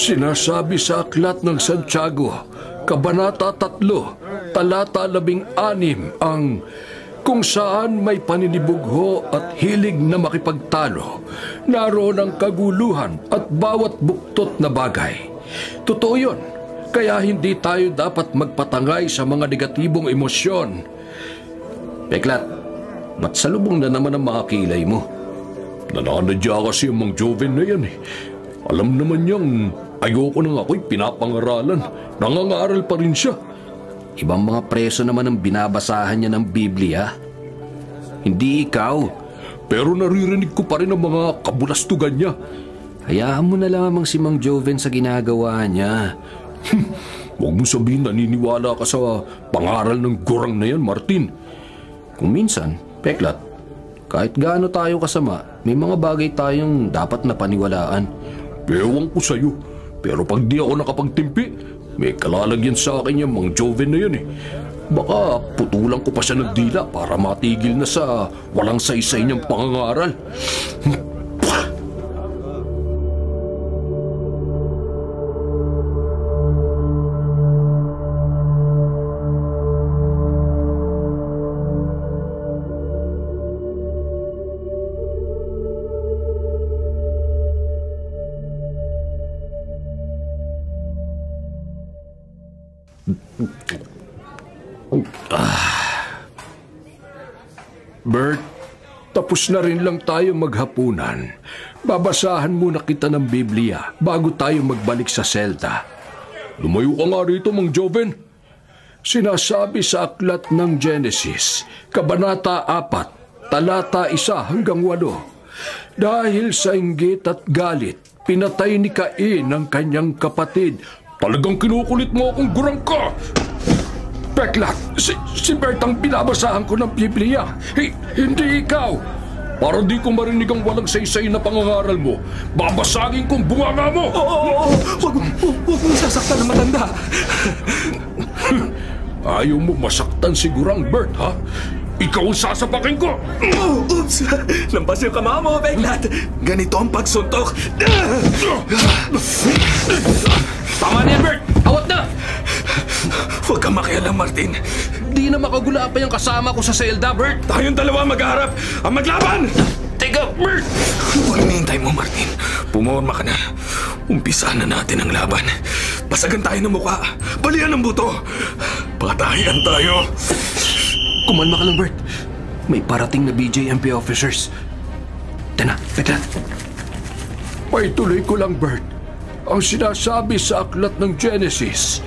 Sinasabi sa Aklat ng Santiago, Kabanata 3, Talata 16, ang kung saan may paninibugho at hilig na makipagtalo, naroon ang kaguluhan at bawat buktot na bagay. Totoo yun, kaya hindi tayo dapat magpatangay sa mga negatibong emosyon. Peklat, ba't salubong na naman ang mga kilay mo? Nananadya kasi ang Mang Joven na yan eh. Alam naman niyang ayoko nang ako'y pinapangaralan. Nangangaral pa rin siya. Ibang mga preso naman ang binabasahan niya ng Biblia. Hindi ikaw. Pero naririnig ko pa rin ang mga kabulastugan niya. Hayaan mo na lamang si Mang Joven sa ginagawa niya. Huwag mo sabihin naniniwala ka sa pangaral ng gurang na yan, Martin. Kung minsan, Peklat, kahit gaano tayo kasama, may mga bagay tayong dapat na paniwalaan. Ewan ko sa'yo, pero pag di ako nakapagtimpi, May kalalagyan sa akin yung Mang Joven na yun eh. Baka putulan ko pa siya ng dila para matigil na sa walang saysay niyang pangangaral. Bert, tapos na rin lang tayo maghapunan. Babasahan muna kita ng Biblia bago tayo magbalik sa selda. Lumayo ka nga rito, Mang Joven. Sinasabi sa aklat ng Genesis, Kabanata 4, talata 1 hanggang 8. Dahil sa inggit at galit, pinatay ni Cain ang kanyang kapatid. Talagang kinukulit mo akong gurang ka! Peklat, si Bert ang binabasahan ko ng Biblia. Hindi ikaw. Para di ko marinig ang walang saysay na pangangaral mo, babasagin kong bunganga mo! Oo! Huwag mong sasaktan ng matanda! Ayaw mo masaktan si Gurang Bert, ha? Ikaw ang sasapakin ko! Oops! Lampas yung kama mo, Peklat! Ganito ang pagsuntok! Tama na yan, Bert! Awat na! Huwag kang makialam, Martin. Di na makagula pa yung kasama ko sa selda, Bert! Tayong dalawa magharap ang maglaban! Teka, Bert! Huwag hinihintay mo, Martin. Pumorma ka na. Umpisahan na natin ang laban. Pasagan tayo ng mukha. Balian ng buto. Patayan tayo. Kumalma ka lang, Bert. May parating na BJMP officers. Tana, Peklat. Paituloy ko lang, Bert. Ang sinasabi sa aklat ng Genesis,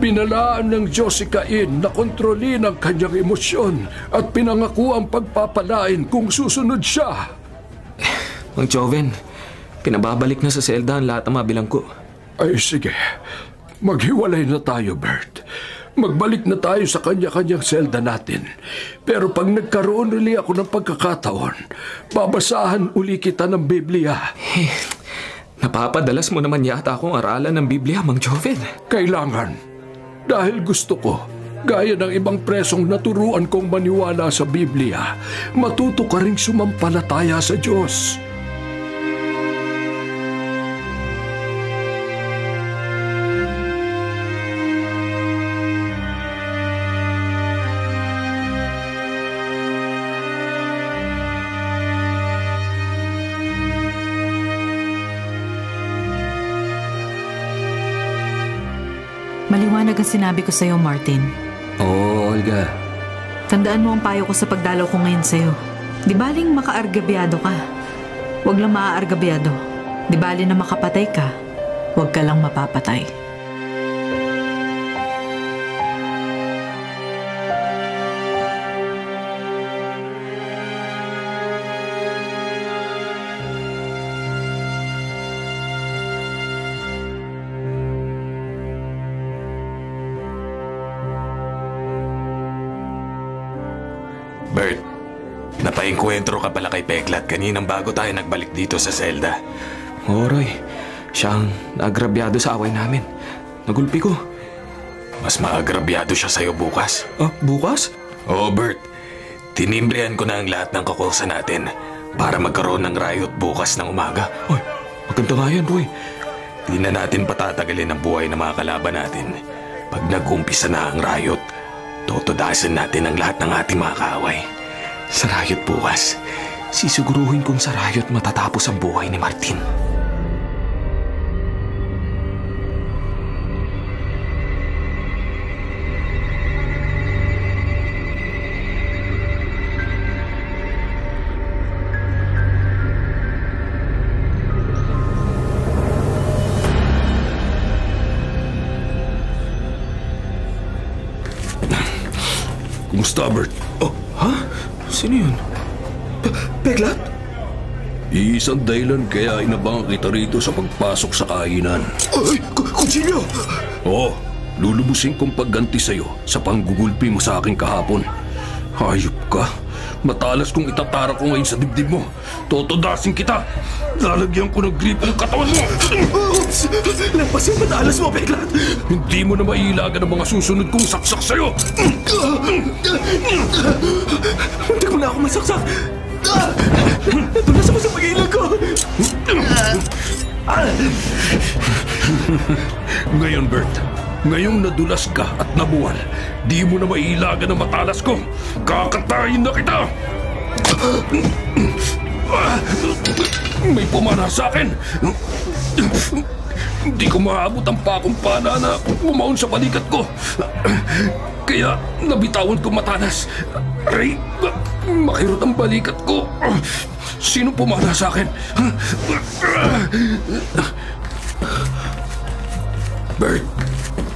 binalaan ng Diyos si Cain na kontrolin ang kanyang emosyon at pinangako ang pagpapalain kung susunod siya. Mang Joven, pinababalik na sa selda ang lahat ng mga bilanggo. Ay sige, maghiwalay na tayo, Bert. Magbalik na tayo sa kanya-kanyang selda natin. Pero pag nagkaroon uli ako ng pagkakataon, babasahan uli kita ng Biblia. Napapadalas mo naman yata akong aralan ng Biblia, Mang Joven. Kailangan. Dahil gusto ko, gaya ng ibang presong naturuan kong maniwala sa Biblia, matuto ka ring sumampalataya sa Diyos. Maliwanag ang sinabi ko sa'yo, Martin. Oo, Olga. Tandaan mo ang payo ko sa pagdalaw ko ngayon sa'yo. Di baling makaargabyado ka. Huwag lang maaargabyado. Di bali na makapatay ka. Huwag ka lang mapapatay. Bert, napainkwentro ka pala kay Peklat kaninang bago tayo nagbalik dito sa selda. Oo, Roy. Siya ang naagrabyado sa away namin. Nagulpi ko. Mas maagrabyado siya sa'yo bukas. Ah, bukas? Oo, Bert. Tinimbrehan ko na ang lahat ng kakursa natin para magkaroon ng riot bukas ng umaga. Ay, maganda nga yan, Roy. Di na natin patatagalin ang buhay ng mga kalaban natin. Pag nag-umpisa na ang riot, totodasan natin ang lahat ng ating mga kaaway. Sa riot bukas, sisiguruhin kong sa riot matatapos ang buhay ni Martin. Kumusta, Bert? Oh, ha? Sino yun? Peklat? Iisang dahilan kaya inabangan kita rito sa pagpasok sa kainan. Ay, kutsilyo! Oo, lulubusin kong pagganti sa'yo sa panggugulpi mo sa akin kahapon. Hayop ka. Matalas kong itatara ko ngayon sa dibdib mo. Totodasin kita. Lalagyan ko ng grip ang katawan mo. Lampas yung matalas mo, Beklat. Hindi mo na mailagan ang mga susunod kong saksak sa'yo. Hindi ko na ako masaksak. Natulas ako sa pag-ilag ko. Ngayon, Bert, ngayong nadulas ka at nabuwal, di mo na mailagan ang matalas ko. Kakatayin na kita! May pumana sa akin. Hindi ko maabot ang pakong pana na bumaon sa balikat ko. Kaya nabitawan ko matalas. Aray, makirot ang balikat ko. Sino pumana sa akin? Bert,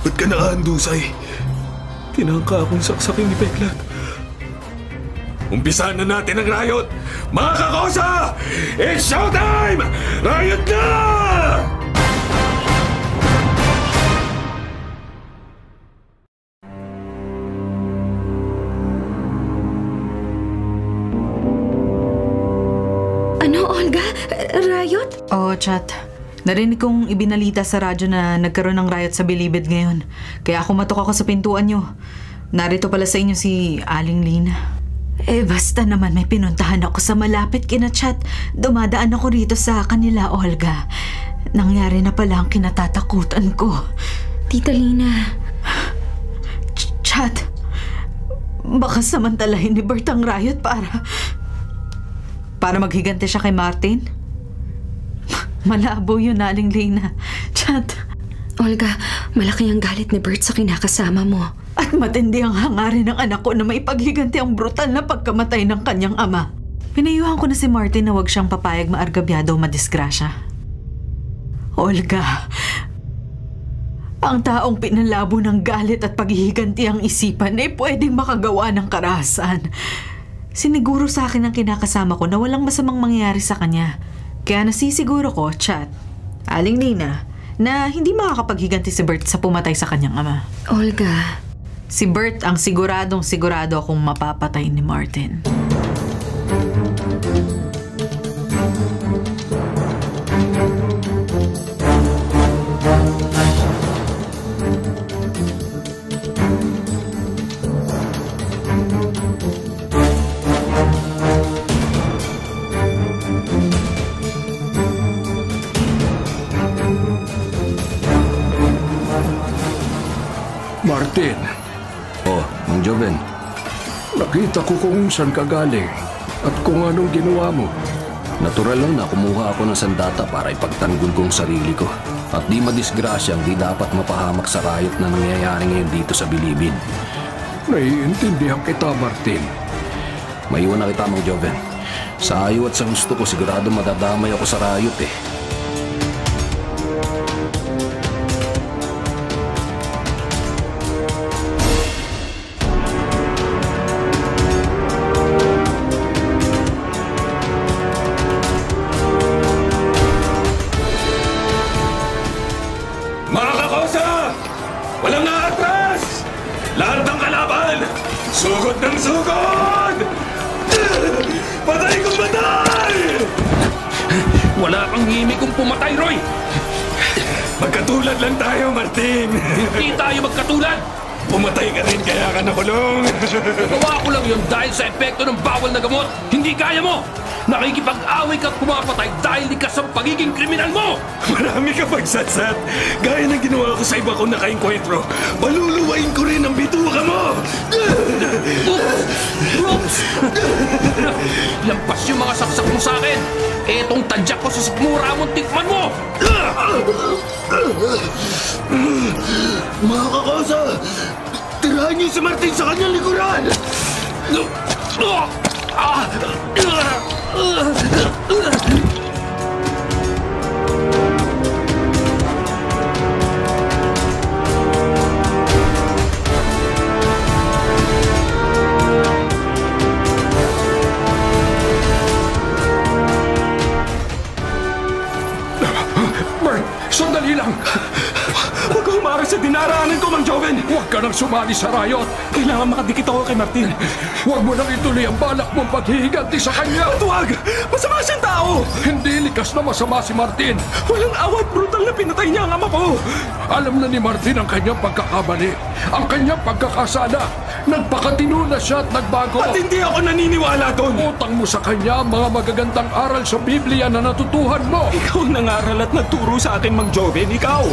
ba't ka nakahandusay? Tinangka akong saksakin ni Beklat. Umpisahan na natin ang riot! Mga kakosa! It's showtime! Riot na! Ano, Olga? Riot? Oo, Chat. Narinig kong ibinalita sa radyo na nagkaroon ng riot sa Bilibid ngayon. Kaya kumatok ako sa pintuan nyo. Narito pala sa inyo si Aling Lina. Basta naman may pinuntahan ako sa malapit kina Chat. Dumadaan ako rito sa kanila, Olga. Nangyari na pala ang kinatatakutan ko. Tita Lina. Chat, baka samantalahin ni Bert ang riot para maghigante siya kay Martin? Malabo yun, Aling Lina. Chat. Olga, malaki ang galit ni Bert sa kinakasama mo. At matindi ang hangarin ng anak ko na may paghiganti ang brutal na pagkamatay ng kanyang ama. Pinayuhan ko na si Martin na huwag siyang papayag maargabyado o madisgrasya. Olga, ang taong pinalabo ng galit at paghihiganti ang isipan ay pwedeng makagawa ng karahasan. Siniguro sa akin ng kinakasama ko na walang masamang mangyayari sa kanya. Kaya nasisiguro ko, Chat, Aling Lina, na hindi makakapaghiganti si Bert sa pumatay sa kanyang ama. Olga. Si Bert ang sigurado akong mapapatay ni Martin. Martin. Oh, Mang Joven. Nakita ko kung saan ka galing at kung anong ginawa mo. Natural lang na kumuha ako ng sandata para ipagtanggol kong sarili ko. At di madisgrasyang di dapat mapahamak sa riot na nangyayari ngayon dito sa Bilibid. Naiintindihan kita, Martin. Maiwan na kita, Mang Joven. Sa ayaw at sa gusto ko, sigurado madadamay ako sa riot eh. Sugod ng sugod! Patay kong patay! Wala kang himig kung pumatay, Roy! Magkatulad lang tayo, Martin. Hindi tayo magkatulad! Pumatay ka rin kaya ka nakulong. Gawa ko lang yun dahil sa epekto ng bawal na gamot. Hindi kaya mo! Nakikipag-away ka at pumapatay dahil likas ang pagiging kriminal mo! Marami ka pagsatsat. Gaya ng ginawa ko sa iba kong nakainkwentro. Paluluwain ko rin ang bituka mo! Brooks! Lampas yung mga saksak mo sa akin. Etong tadyak ko sa sikmura mong tikman mo! Mga kakosa! Tirahan niyo si Martin sa kanyang likuran! Bert, sandali lang! Huwag kang umaras sa dinaraanan ko, Mang Joven! Huwag ka nang sumali sa riot. Kailangan makadikit ako kay Martin. Huwag mo nang ituloy ang balak mong paghihiganti sa kanya. Huwag! Masama siyang tao! Hindi likas na masama si Martin. Walang awat, brutal na pinatay niya ang ama ko. Alam na ni Martin ang kanyang pagkakamali, ang kanyang pagkakasala. Nagpakatino na siya at nagbago. At hindi ako naniniwala doon. Utang mo sa kanya ang mga magagandang aral sa Biblia na natutuhan mo. Ikaw ang nangaral at nagturo sa akin, Mang Joven. Ikaw!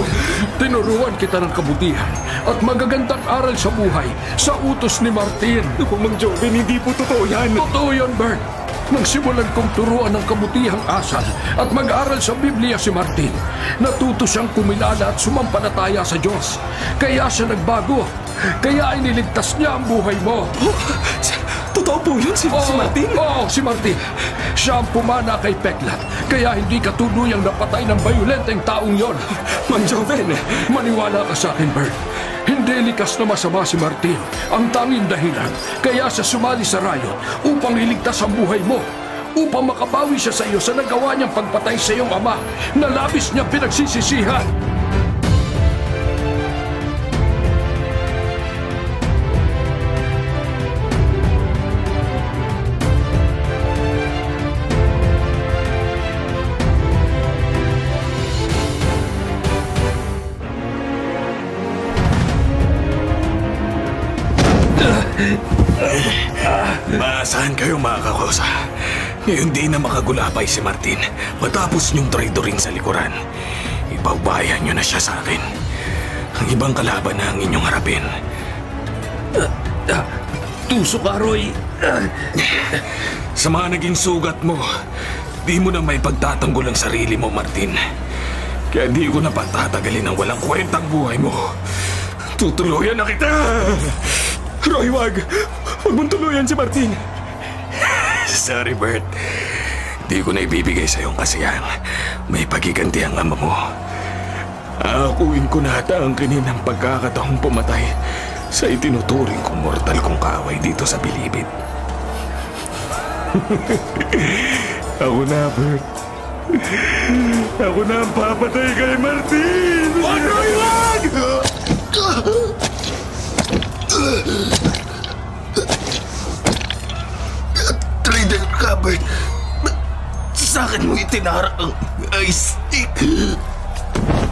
Tinuruan kita ng kabutihan at magagandang aral sa buhay sa utos ni Martin. Naku, Mang Joven, hindi po totoo yan. Totoo yan, Bert. Nang simulan kong turuan ng kabutihang asal at mag-aral sa Biblia si Martin, natuto siyang kumilala at sumampalataya sa Diyos. Kaya siya nagbago. Kaya iniligtas niya ang buhay mo. Totoo po yun, si Martin? Oo, si Martin. Siya ang pumana kay Peklat. Kaya hindi ka tuluyang napatay ng bayulenteng taong yon. Mang Joven, maniwala ka sa akin, Bert. Hindi likas na masama si Martin. Ang tanging dahilan, kaya siya sumali sa riot upang iligtas ang buhay mo. Upang makabawi siya sa iyo sa nagawa niyang pagpatay sa iyong ama na labis niyang pinagsisisihan. Maasahan kayo mga kakosa. Ngayon di na makagulapay si Martin matapos niyong traidorin sa likuran. Ipaubayan niyo na siya sa akin. Ang ibang kalaban na ang inyong harapin. Tusok ka, Roy. Sa mga naging sugat mo, di mo na may pagtatanggol ang sarili mo, Martin. Kaya di ko na patatagalin ang walang kwentang buhay mo. Tutuluyan na kita! Roy, wag! Huwag mong tuluyan si Martin. Sorry, Bert. Di ko na ibibigay sa iyong kasiyahan. May pagiganti ang ama mo. Aakuin ko na ata ang kaninang pagkakataong pumatay sa itinuturing kong mortal kong kaaway dito sa Bilibid. Ako na, Bert. Ako na ang papatay kay Martin! Wag, Roy, wag! Trader ka, Bert. Sa akin mo itinara ang ice stick.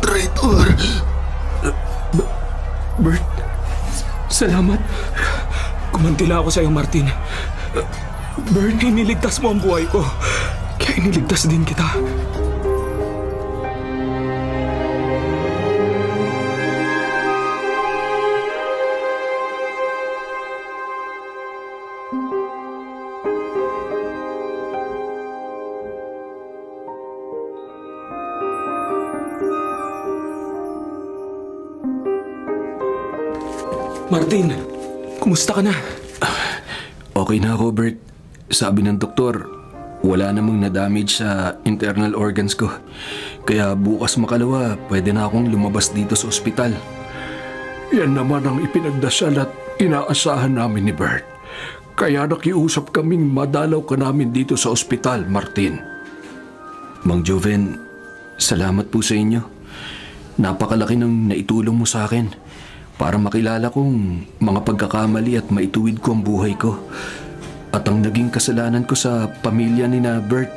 Traitor. Bert, salamat. Kumantila ako sa iyo, Martin. Bert, iniligtas mo ang buhay ko. Kaya iniligtas din kita. Martin, kumusta ka na? Okay na ako, Bert. Sabi ng doktor, wala namang na-damage sa internal organs ko. Kaya bukas makalawa, pwede na akong lumabas dito sa ospital. Yan naman ang ipinagdasal at inaasahan namin ni Bert. Kaya nakiusap kaming madalaw ka namin dito sa ospital, Martin. Mang Joven, salamat po sa inyo. Napakalaki ng naitulong mo sa akin para makilala kong mga pagkakamali at maituwid ko ang buhay ko. At ang naging kasalanan ko sa pamilya ni na Bert,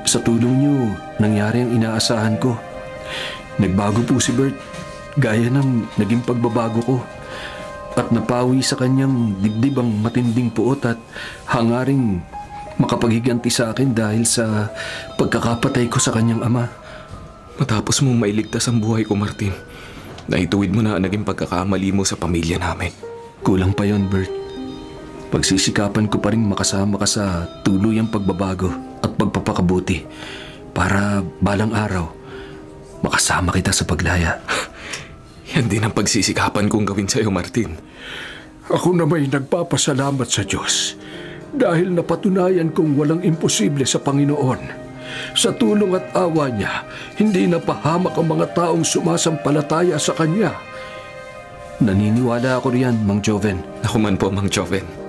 sa tulong niyo, nangyari ang inaasahan ko. Nagbago po si Bert, gaya ng naging pagbabago ko. At napawi sa kanyang dibdib ang matinding puot at hangaring makapaghiganti sa akin dahil sa pagkakapatay ko sa kanyang ama. Matapos mong mailigtas ang buhay ko, Martin, naituwid mo na ang naging pagkakamali mo sa pamilya namin. Kulang pa yon, Bert. Pagsisikapan ko pa rin makasama ka sa tuluyang pagbabago at pagpapakabuti para balang araw makasama kita sa paglaya. Yan din ang pagsisikapan kong gawin sa iyo, Martin. Ako na may nagpapasalamat sa Diyos dahil napatunayan kong walang imposible sa Panginoon. Sa tulong at awa niya, hindi napahamak ang mga taong sumasampalataya sa Kanya. Naniniwala ako riyan, Mang Joven. Ako man po, Mang Joven.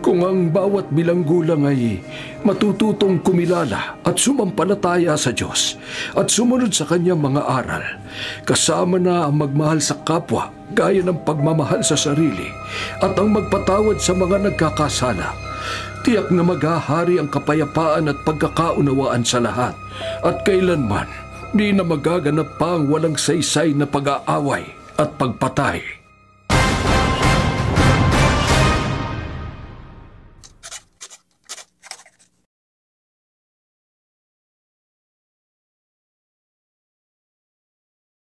Kung ang bawat bilanggulang ay matututong kumilala at sumampalataya sa Diyos at sumunod sa kanyang mga aral, kasama na ang magmahal sa kapwa gaya ng pagmamahal sa sarili at ang magpatawad sa mga nagkakasala, tiyak na maghahari ang kapayapaan at pagkakaunawaan sa lahat at kailanman di na magaganap pa ang walang saysay na pag-aaway at pagpatay.